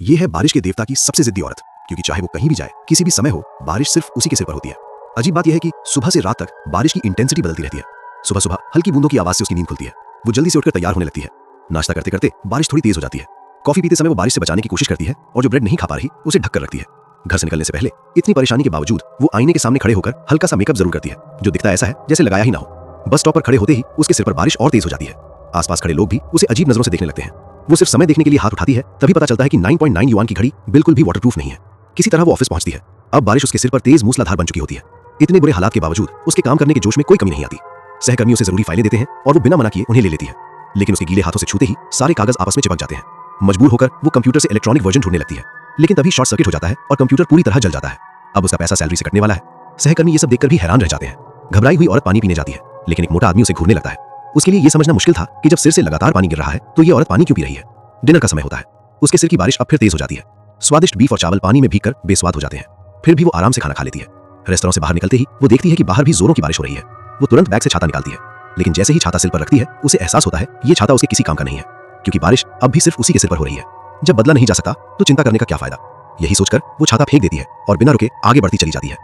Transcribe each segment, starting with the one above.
ये है बारिश के देवता की सबसे जिद्दी औरत, क्योंकि चाहे वो कहीं भी जाए, किसी भी समय हो, बारिश सिर्फ उसी के सिर पर होती है। अजीब बात यह है कि सुबह से रात तक बारिश की इंटेंसिटी बदलती रहती है। सुबह सुबह हल्की बूंदों की आवाज से उसकी नींद खुलती है। वो जल्दी से उठकर तैयार होने लगती है। नाश्ता करते करते बारिश थोड़ी तेज हो जाती है। कॉफी पीते समय वो बारिश से बचाने की कोशिश करती है और जो ब्रेड नहीं खा पा रही उसे ढक कर रखती है। घर से निकलने से पहले इतनी परेशानी के बावजूद वो आईने के सामने खड़े होकर हल्का सा मेकअप जरूर करती है, जो दिखता ऐसा है जैसे लगाया ही ना हो। बस स्टॉप पर खड़े होते ही उसके सिर पर बारिश और तेज हो जाती है। आसपास खड़े लोग भी उसे अजीब नजरों से देखने लगते हैं। वो सिर्फ समय देखने के लिए हाथ उठाती है, तभी पता चलता है कि 9.9 युआन की घड़ी बिल्कुल भी वाटरप्रूफ नहीं है। किसी तरह वो ऑफिस पहुंचती है। अब बारिश उसके सिर पर तेज मूसलाधार बन चुकी होती है। इतने बुरे हालात के बावजूद उसके काम करने के जोश में कोई कमी नहीं आती। सहकर्मी उसे जरूरी फाइलें देते हैं और वो बिना मना किए उन्हें ले लेती है, लेकिन उसके गीले हाथों से छूते ही सारे कागज आपस में चिपक जाते हैं। मजबूर होकर वो कंप्यूटर से इलेक्ट्रॉनिक वर्जन ढूंढने लगती है, लेकिन तभी शॉर्ट सर्किट हो जाता है और कंप्यूटर पूरी तरह जल जाता है। अब उसका पैसा सैलरी से कटने वाला है। सहकर्मी ये सब देखकर भी हैरान रह जाते हैं। घबराई हुई औरत पानी पीने जाती है, लेकिन एक मोटा आदमी उसे घूरने लगता है। उसके लिए ये समझना मुश्किल था कि जब सिर से लगातार पानी गिर रहा है तो ये औरत पानी क्यों पी रही है। डिनर का समय होता है। उसके सिर की बारिश अब फिर तेज हो जाती है। स्वादिष्ट बीफ और चावल पानी में भीगकर बेस्वाद हो जाते हैं। फिर भी वो आराम से खाना खा लेती है। रेस्टोरेंट से बाहर निकलते ही वो देखती है कि बाहर भी जोरों की बारिश हो रही है। वो तुरंत बैग से छाता निकालती है, लेकिन जैसे ही छाता सिर पर रखती है उसे एहसास होता है ये छाता उसके किसी काम का नहीं है, क्योंकि बारिश अब भी सिर्फ उसी के सिर पर हो रही है। जब बदला नहीं जा सकता तो चिंता करने का क्या फायदा। यही सोचकर वो छाता फेंक देती है और बिना रुके आगे बढ़ती चली जाती है।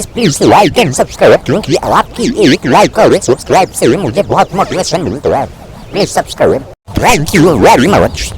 प्लीज लाइक एंड सब्सक्राइब, क्योंकि आपकी एक लाइक और सब्सक्राइब से मुझे बहुत मोटिवेशन मिलता है। Please subscribe. Thank you very much.